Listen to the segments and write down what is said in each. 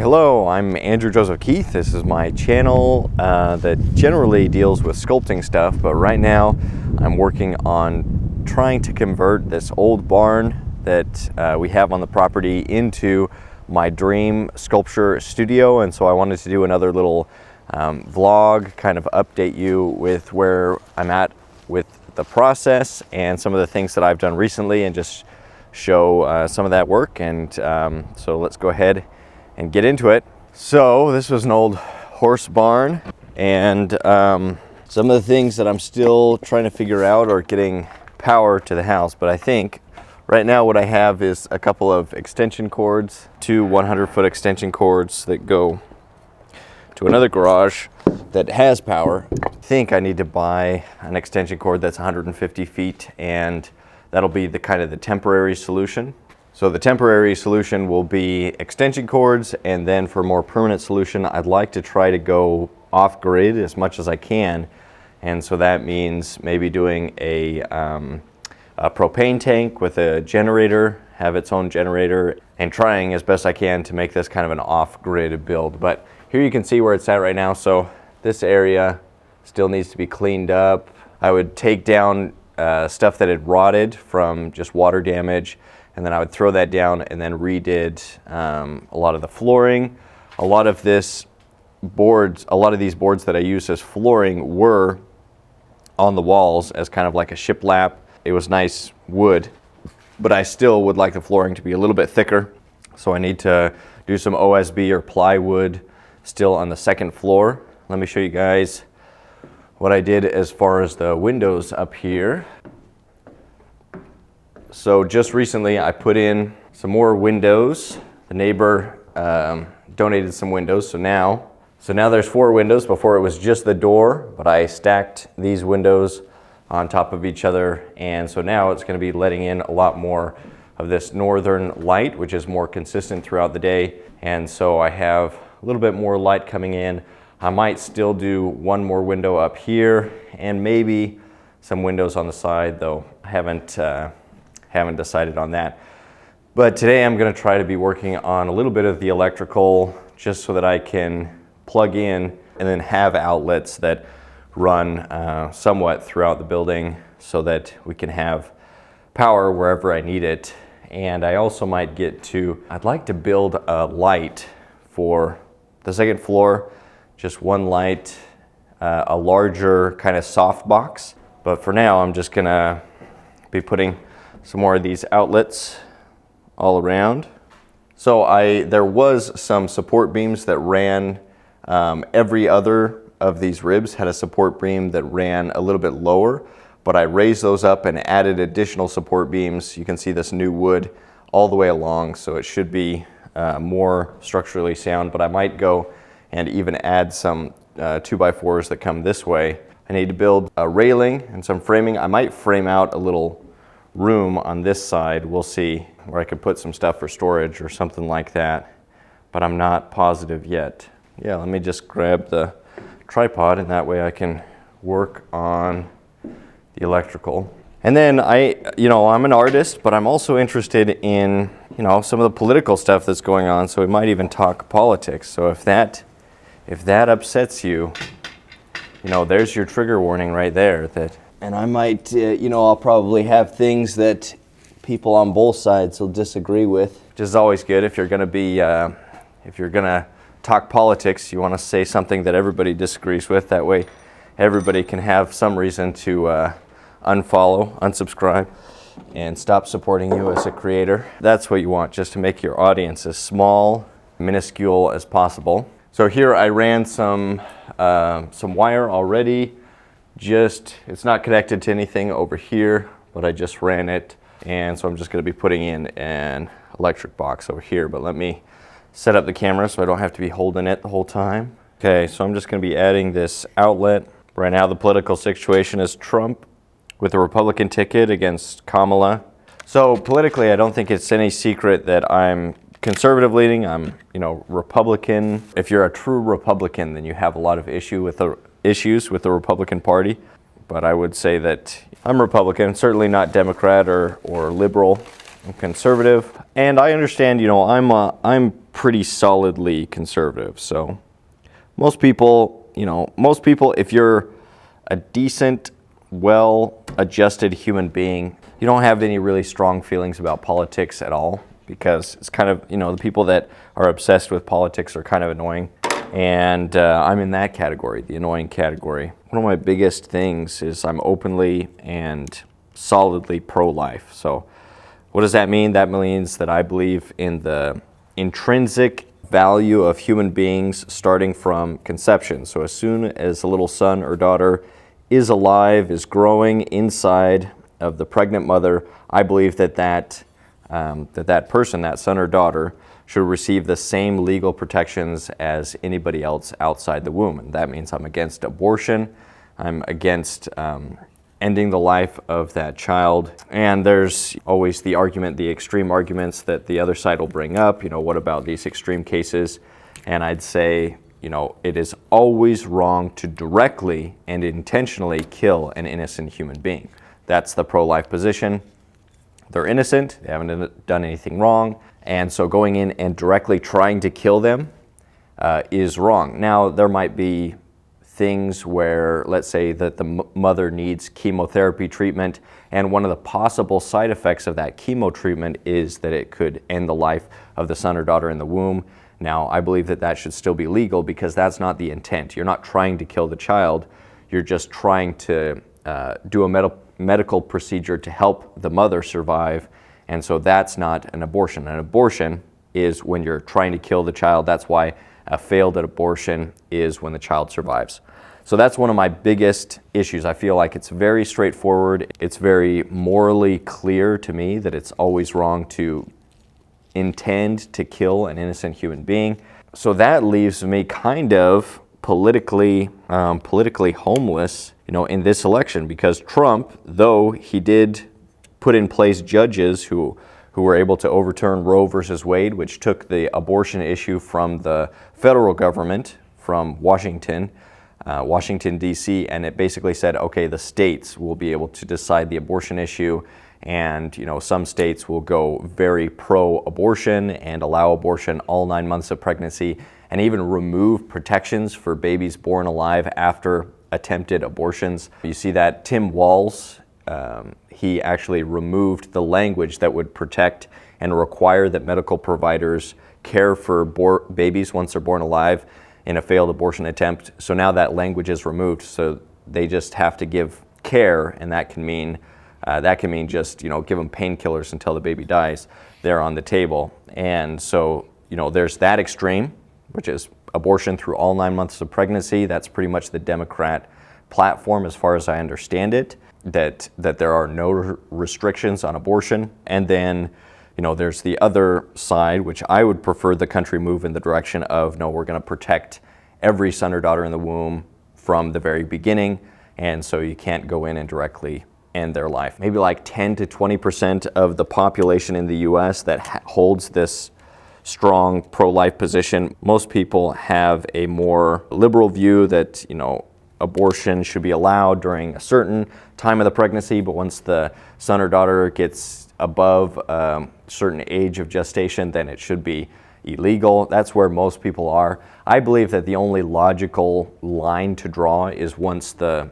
Hello, I'm Andrew Joseph Keith. This is my channel that generally deals with sculpting stuff, but right now I'm working on trying to convert this old barn that we have on the property into my dream sculpture studio. And so I wanted to do another little vlog, kind of update you with where I'm at with the process and some of the things that I've done recently, and just show some of that work. And so let's go ahead and get into it. So this was an old horse barn, and some of the things that I'm still trying to figure out are getting power to the house. But I think right now what I have is a couple of extension cords, two 100-foot extension cords that go to another garage that has power. I think I need to buy an extension cord that's 150 feet, and that'll be the kind of the temporary solution. So the temporary solution will be extension cords, and then for a more permanent solution, I'd like to try to go off grid as much as I can. And so that means maybe doing a propane tank with a generator, have its own generator, and trying as best I can to make this kind of an off-grid build. But here you can see where it's at right now. So this area still needs to be cleaned up. I would take down stuff that had rotted from just water damage, and then I would throw that down and then redid a lot of the flooring. A lot of these boards that I use as flooring were on the walls as kind of like a shiplap. It was nice wood, but I still would like the flooring to be a little bit thicker. So I need to do some OSB or plywood still on the second floor. Let me show you guys what I did as far as the windows up here. So just recently I put in some more windows. The neighbor donated some windows, so now there's 4 windows. Before it was just the door, but I stacked these windows on top of each other, and so now it's going to be letting in a lot more of this northern light, which is more consistent throughout the day. And so I have a little bit more light coming in. I might still do one more window up here and maybe some windows on the side, though I haven't decided on that. But today I'm going to try to be working on a little bit of the electrical, just so that I can plug in and then have outlets that run somewhat throughout the building, so that we can have power wherever I need it. And I also might I'd like to build a light for the second floor, just one light, a larger kind of soft box. But for now, I'm just gonna be putting some more of these outlets all around. So there was some support beams that ran, every other of these ribs had a support beam that ran a little bit lower, but I raised those up and added additional support beams. You can see this new wood all the way along, so it should be more structurally sound. But I might go and even add some 2x4s that come this way. I need to build a railing and some framing. I might frame out a little room on this side, we'll see, where I could put some stuff for storage or something like that, but I'm not positive yet. Yeah, let me just grab the tripod, and that way I can work on the electrical. And then I'm an artist, but I'm also interested in, some of the political stuff that's going on, so we might even talk politics. So if that upsets you, there's your trigger warning right there. And I might, I'll probably have things that people on both sides will disagree with, which is always good. If you're going to talk politics, you want to say something that everybody disagrees with. That way everybody can have some reason to unfollow, unsubscribe, and stop supporting you as a creator. That's what you want, just to make your audience as small, minuscule as possible. So here I ran some wire already. It's not connected to anything over here, but I just ran it. And so I'm just going to be putting in an electric box over here. But let me set up the camera so I don't have to be holding it the whole time. Okay, so I'm just going to be adding this outlet. Right now the political situation is Trump with a Republican ticket against Kamala. So politically, I don't think it's any secret that I'm conservative leaning. I'm, Republican. If you're a true Republican, then you have a lot of issues with the Republican Party. But I would say that I'm Republican, certainly not Democrat or liberal. I'm conservative, and I understand, I'm pretty solidly conservative. So most people, if you're a decent, well-adjusted human being, you don't have any really strong feelings about politics at all, because it's kind of, the people that are obsessed with politics are kind of annoying. And I'm in that category, the annoying category. One of my biggest things is I'm openly and solidly pro-life. So what does that mean? That means that I believe in the intrinsic value of human beings starting from conception. So as soon as a little son or daughter is alive, is growing inside of the pregnant mother, I believe that person, that son or daughter, should receive the same legal protections as anybody else outside the womb. And that means I'm against abortion. I'm against ending the life of that child. And there's always the argument, the extreme arguments that the other side will bring up. What about these extreme cases? And I'd say, it is always wrong to directly and intentionally kill an innocent human being. That's the pro-life position. They're innocent, they haven't done anything wrong, and so going in and directly trying to kill them is wrong. Now, there might be things where, let's say that the mother needs chemotherapy treatment, and one of the possible side effects of that chemo treatment is that it could end the life of the son or daughter in the womb. Now, I believe that should still be legal, because that's not the intent. You're not trying to kill the child, you're just trying to do a medical procedure to help the mother survive, and so that's not an abortion. An abortion is when you're trying to kill the child. That's why a failed abortion is when the child survives. So that's one of my biggest issues. I feel like it's very straightforward. It's very morally clear to me that it's always wrong to intend to kill an innocent human being. So that leaves me kind of politically homeless, in this election, because Trump, though he did put in place judges who were able to overturn Roe versus Wade, which took the abortion issue from the federal government, from Washington, D.C., and it basically said, okay, the states will be able to decide the abortion issue, and some states will go very pro-abortion and allow abortion all 9 months of pregnancy, and even remove protections for babies born alive after attempted abortions. You see that Tim Walz, he actually removed the language that would protect and require that medical providers care for babies once they're born alive in a failed abortion attempt. So now that language is removed, so they just have to give care, and that can mean just give them painkillers until the baby dies there on the table. And so there's that extreme, which is abortion through all 9 months of pregnancy. That's pretty much the Democrat platform, as far as I understand it, that there are no restrictions on abortion. And then, there's the other side, which I would prefer the country move in the direction of, no, we're going to protect every son or daughter in the womb from the very beginning, and so you can't go in and directly end their life. Maybe like 10 to 20% of the population in the U.S. that holds this strong pro-life position. Most people have a more liberal view that, abortion should be allowed during a certain time of the pregnancy, but once the son or daughter gets above a certain age of gestation, then it should be illegal. That's where most people are. I believe that the only logical line to draw is once the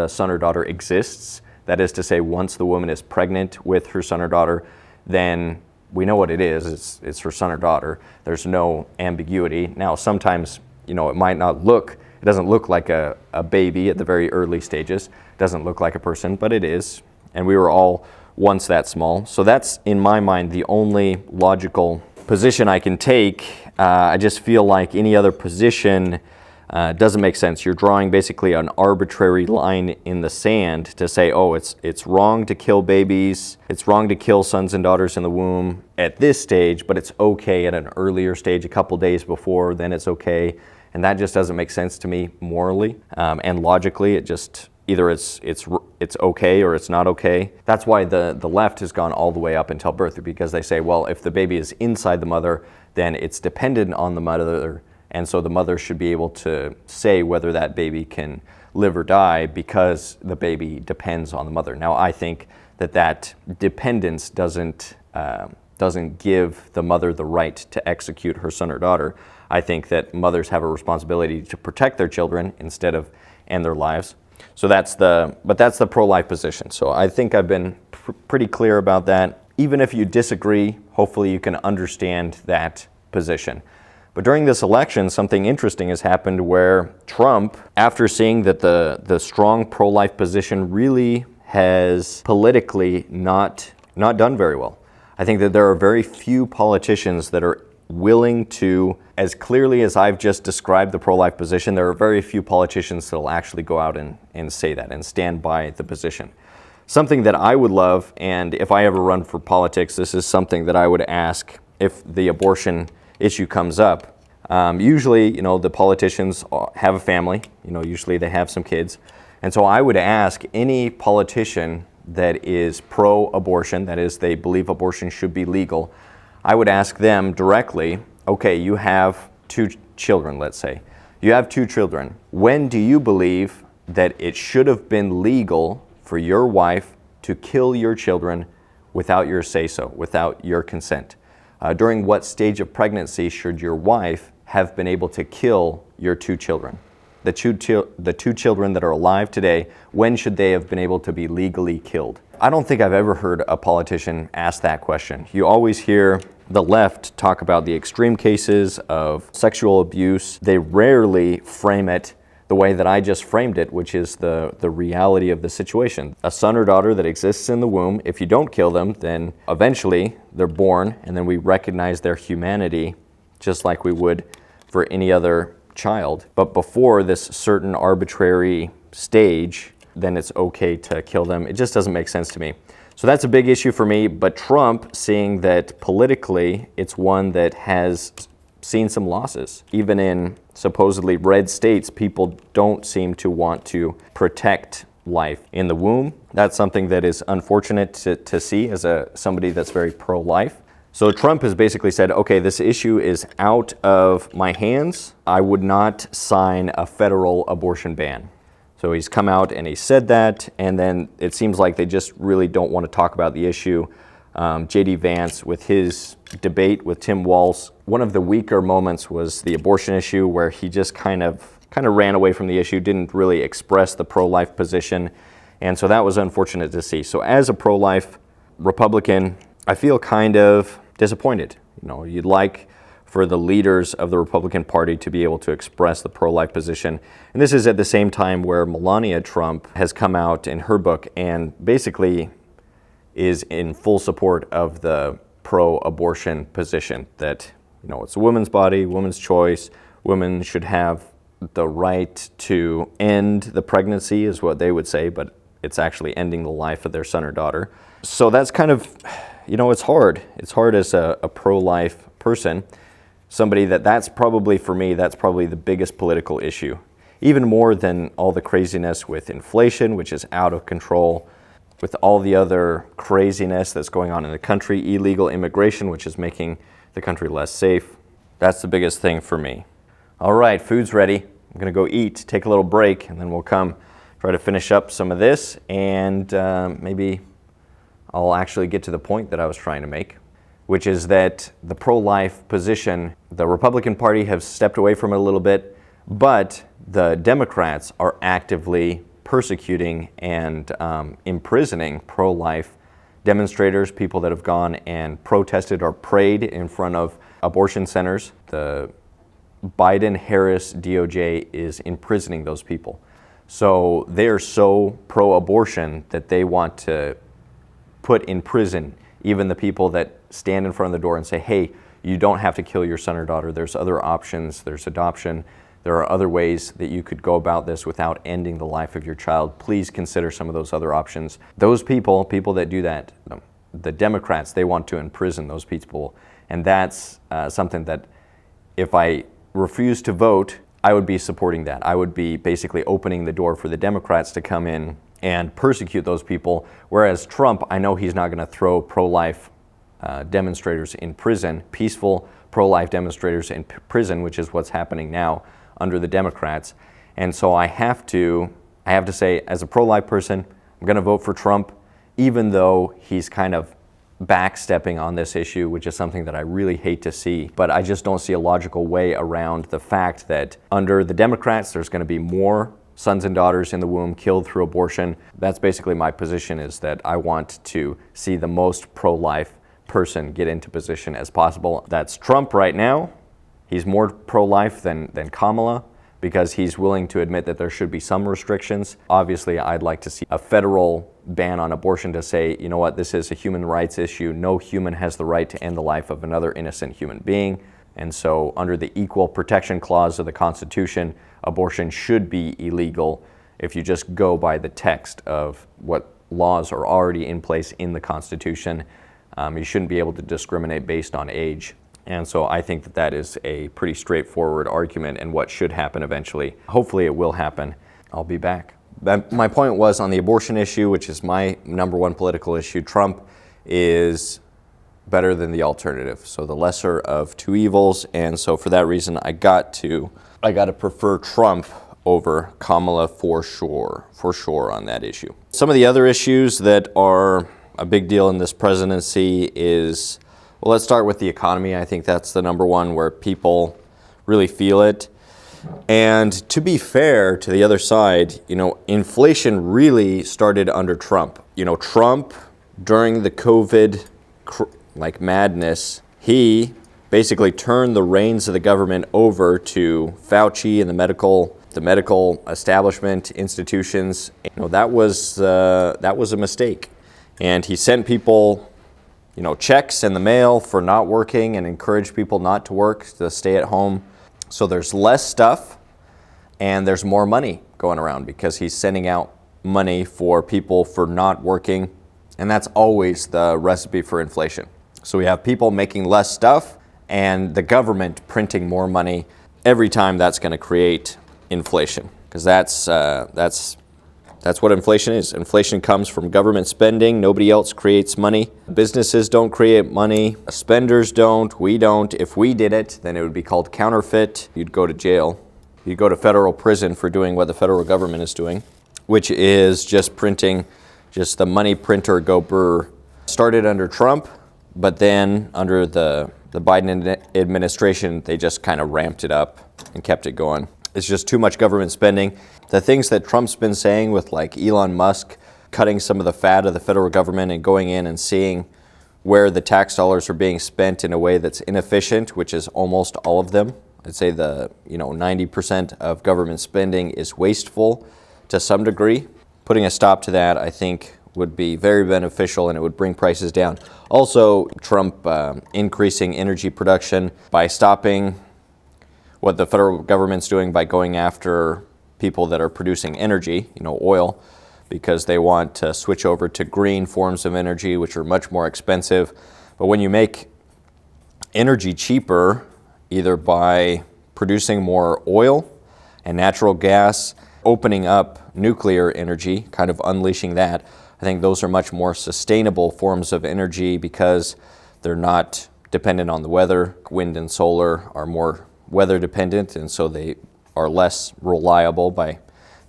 son or daughter exists. That is to say, once the woman is pregnant with her son or daughter, then we know what it is. It's her son or daughter. There's no ambiguity. Now, sometimes, it doesn't look like a baby at the very early stages. It doesn't look like a person, but it is. And we were all once that small. So that's, in my mind, the only logical position I can take. I just feel like any other position doesn't make sense. You're drawing basically an arbitrary line in the sand to say, oh, it's wrong to kill babies, it's wrong to kill sons and daughters in the womb at this stage, but it's okay at an earlier stage, a couple days before, then it's okay. And that just doesn't make sense to me morally and logically. It just either it's okay or it's not okay. That's why the left has gone all the way up until birth, because they say, well, if the baby is inside the mother, then it's dependent on the mother, and so the mother should be able to say whether that baby can live or die because the baby depends on the mother. Now, I think that dependence doesn't doesn't give the mother the right to execute her son or daughter. I think that mothers have a responsibility to protect their children instead of end their lives. So that's the pro-life position. So I think I've been pretty clear about that. Even if you disagree, hopefully you can understand that position. But during this election, something interesting has happened where Trump, after seeing that the strong pro-life position really has politically not done very well. I think that there are very few politicians that are willing to, as clearly as I've just described the pro-life position, there are very few politicians that will actually go out and say that and stand by the position. Something that I would love, and if I ever run for politics, this is something that I would ask if the abortion issue comes up. Usually, the politicians have a family, usually they have some kids. And so I would ask any politician that is pro-abortion, that is, they believe abortion should be legal, I would ask them directly, okay, you have 2 children, let's say. You have 2 children. When do you believe that it should have been legal for your wife to kill your children without your say-so, without your consent? During what stage of pregnancy should your wife have been able to kill your 2 children? The two children that are alive today, when should they have been able to be legally killed? I don't think I've ever heard a politician ask that question. You always hear the left talk about the extreme cases of sexual abuse. They rarely frame it the way that I just framed it, which is the reality of the situation. A son or daughter that exists in the womb, if you don't kill them, then eventually they're born, and then we recognize their humanity just like we would for any other child. But before this certain arbitrary stage, then it's okay to kill them. It just doesn't make sense to me. So that's a big issue for me. But Trump, seeing that politically it's one that has seen some losses. Even in supposedly red states, people don't seem to want to protect life in the womb. That's something that is unfortunate to see as somebody that's very pro-life. So Trump has basically said, okay, this issue is out of my hands. I would not sign a federal abortion ban. So he's come out and he said that, and then it seems like they just really don't want to talk about the issue. J.D. Vance, with his debate with Tim Walz, one of the weaker moments was the abortion issue, where he just kind of ran away from the issue, didn't really express the pro-life position, and so that was unfortunate to see. So as a pro-life Republican, I feel kind of disappointed. You'd like for the leaders of the Republican Party to be able to express the pro-life position. And this is at the same time where Melania Trump has come out in her book and basically is in full support of the pro-abortion position, that it's a woman's body, woman's choice, women should have the right to end the pregnancy, is what they would say, but it's actually ending the life of their son or daughter. So that's kind of, it's hard. It's hard as a pro-life person, somebody that's probably, for me, that's probably the biggest political issue, even more than all the craziness with inflation, which is out of control, with all the other craziness that's going on in the country, illegal immigration, which is making the country less safe. That's the biggest thing for me. All right, food's ready. I'm gonna go eat, take a little break, and then we'll come try to finish up some of this, and maybe I'll actually get to the point that I was trying to make, which is that the pro-life position, the Republican Party has stepped away from it a little bit, but the Democrats are actively persecuting and imprisoning pro-life demonstrators, people that have gone and protested or prayed in front of abortion centers. The Biden-Harris DOJ is imprisoning those people. So they are so pro-abortion that they want to put in prison even the people that stand in front of the door and say, hey, you don't have to kill your son or daughter. There's other options. There's adoption. There are other ways that you could go about this without ending the life of your child. Please consider some of those other options. Those people that do that, the Democrats, they want to imprison those people. And that's something that if I refuse to vote, I would be supporting that. I would be basically opening the door for the Democrats to come in and persecute those people. Whereas Trump, I know he's not going to throw pro-life demonstrators in prison, peaceful pro-life demonstrators in prison, which is what's happening now under the Democrats. And so I have to say, as a pro-life person, I'm going to vote for Trump, even though he's kind of backstepping on this issue, which is something that I really hate to see. But I just don't see a logical way around the fact that under the Democrats, there's going to be more sons and daughters in the womb killed through abortion. That's basically my position, is that I want to see the most pro-life person get into position as possible. That's Trump right now. He's more pro-life than Kamala, because he's willing to admit that there should be some restrictions. Obviously, I'd like to see a federal ban on abortion to say, you know what, this is a human rights issue. No human has the right to end the life of another innocent human being. And so under the Equal Protection Clause of the Constitution, abortion should be illegal if you just go by the text of what laws are already in place in the Constitution. You shouldn't be able to discriminate based on age. And so I think that that is a pretty straightforward argument and what should happen eventually. Hopefully it will happen. I'll be back. My point was on the abortion issue, which is my number one political issue. Trump is better than the alternative, so the lesser of two evils. And so for that reason, I got to prefer Trump over Kamala for sure on that issue. Some of the other issues that are a big deal in this presidency is, well, let's start with the economy. I think that's the number one where people really feel it. And to be fair to the other side, inflation really started under Trump. Trump, during the COVID madness, he basically turned the reins of the government over to Fauci and the medical establishment, institutions. That was a mistake. And he sent people checks in the mail for not working and encouraged people not to work, to stay at home. So there's less stuff and there's more money going around because he's sending out money for people for not working. And that's always the recipe for inflation. So we have people making less stuff and the government printing more money. Every time that's going to create inflation, because that's what inflation is. Inflation comes from government spending. Nobody else creates money. Businesses don't create money. Spenders don't. We don't. If we did it, then it would be called counterfeit. You'd go to jail. You'd go to federal prison for doing what the federal government is doing, which is just printing, just the money printer go brr. Started under Trump, but then under the Biden administration, they just kind of ramped it up and kept it going. It's just too much government spending. The things that Trump's been saying with like Elon Musk cutting some of the fat of the federal government and going in and seeing where the tax dollars are being spent in a way that's inefficient, which is almost all of them. I'd say 90% of government spending is wasteful to some degree. Putting a stop to that, I think, would be very beneficial and it would bring prices down. Also, Trump increasing energy production by stopping what the federal government's doing by going after people that are producing energy, oil, because they want to switch over to green forms of energy, which are much more expensive. But when you make energy cheaper, either by producing more oil and natural gas, opening up nuclear energy, kind of unleashing that, I think those are much more sustainable forms of energy because they're not dependent on the weather. Wind and solar are more weather dependent, and so they are less reliable by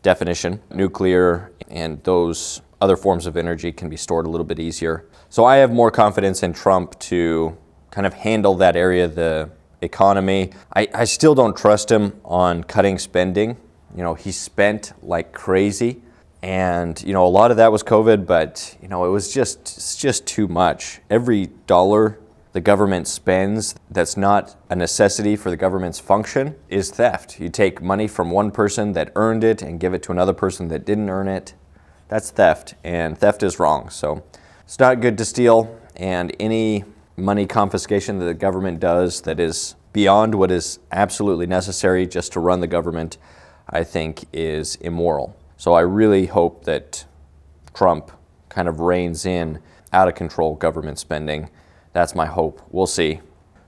definition. Nuclear and those other forms of energy can be stored a little bit easier. So I have more confidence in Trump to kind of handle that area of the economy. I still don't trust him on cutting spending. He spent like crazy, and a lot of that was COVID, but it's just too much. Every dollar the government spends that's not a necessity for the government's function is theft. You take money from one person that earned it and give it to another person that didn't earn it. That's theft, and theft is wrong. So it's not good to steal, and any money confiscation that the government does that is beyond what is absolutely necessary just to run the government, I think is immoral. So I really hope that Trump kind of reins in out of control government spending. That's my hope. We'll see.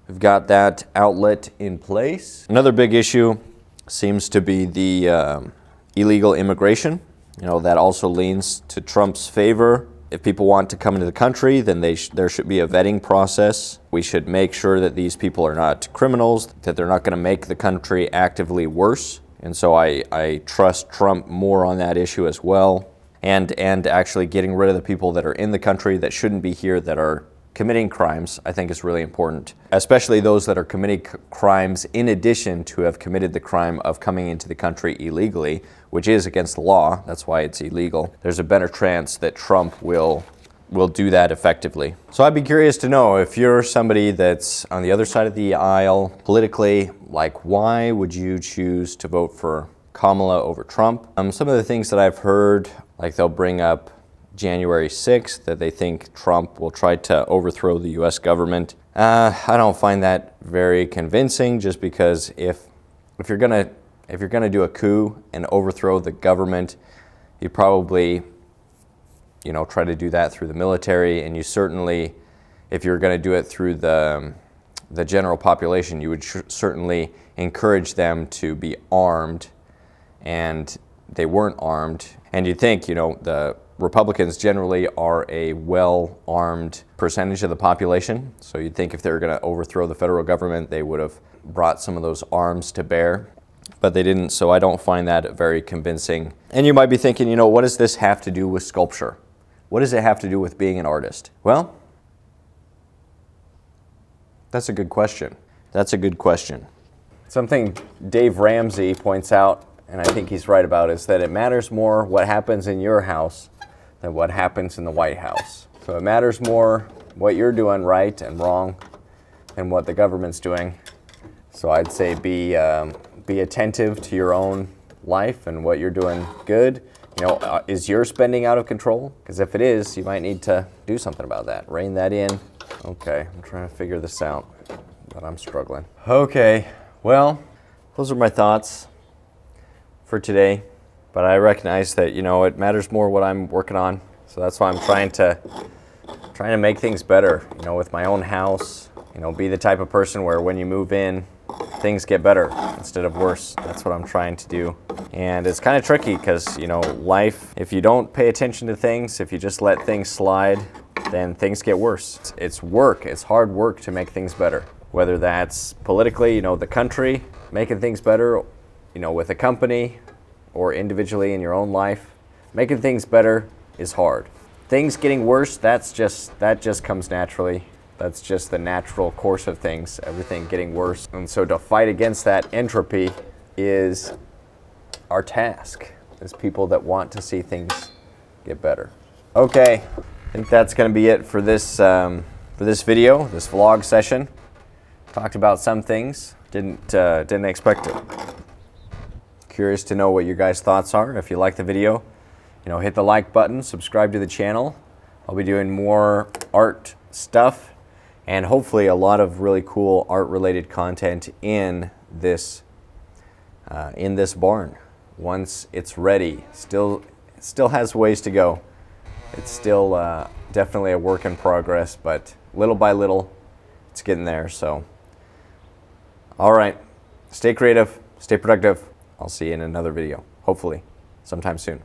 We've got that outlet in place. Another big issue seems to be the illegal immigration. That also leans to Trump's favor. If people want to come into the country, then there should be a vetting process. We should make sure that these people are not criminals, that they're not going to make the country actively worse. And so I trust Trump more on that issue as well. And actually getting rid of the people that are in the country that shouldn't be here, that are committing crimes, I think is really important, especially those that are committing crimes in addition to have committed the crime of coming into the country illegally, which is against the law. That's why it's illegal. There's a better chance that Trump will do that effectively. So I'd be curious to know, if you're somebody that's on the other side of the aisle politically, like, why would you choose to vote for Kamala over Trump? Some of the things that I've heard, like they'll bring up January 6th, that they think Trump will try to overthrow the US government. I don't find that very convincing, just because if you're gonna do a coup and overthrow the government, you probably, try to do that through the military, and you certainly, if you're going to do it through the general population, you would certainly encourage them to be armed, and they weren't armed. And you'd think, the Republicans generally are a well-armed percentage of the population, so you'd think if they were going to overthrow the federal government, they would have brought some of those arms to bear, but they didn't, so I don't find that very convincing. And you might be thinking, what does this have to do with sculpture? What does it have to do with being an artist? Well, that's a good question. That's a good question. Something Dave Ramsey points out, and I think he's right about, is that it matters more what happens in your house than what happens in the White House. So it matters more what you're doing right and wrong than what the government's doing. So I'd say be attentive to your own life and what you're doing good. Is your spending out of control? Because if it is, you might need to do something about that. Rein that in. Okay, I'm trying to figure this out, but I'm struggling. Okay, well, those are my thoughts for today. But I recognize that, it matters more what I'm working on. So that's why I'm trying to make things better, with my own house. Be the type of person where when you move in, things get better instead of worse. That's what I'm trying to do. And it's kind of tricky because, life, if you don't pay attention to things, if you just let things slide, then things get worse. It's work. It's hard work to make things better. Whether that's politically, the country, making things better, with a company, or individually in your own life, making things better is hard. Things getting worse, that just comes naturally. That's just the natural course of things, everything getting worse. And so to fight against that entropy is our task, as people that want to see things get better. Okay, I think that's going to be it for this video, this vlog session. Talked about some things, didn't expect it. Curious to know what your guys' thoughts are. If you like the video, hit the like button, subscribe to the channel. I'll be doing more art stuff, and hopefully a lot of really cool art-related content in this barn once it's ready. Still has ways to go. It's still definitely a work in progress, but little by little, it's getting there. So, all right, stay creative, stay productive. I'll see you in another video, hopefully sometime soon.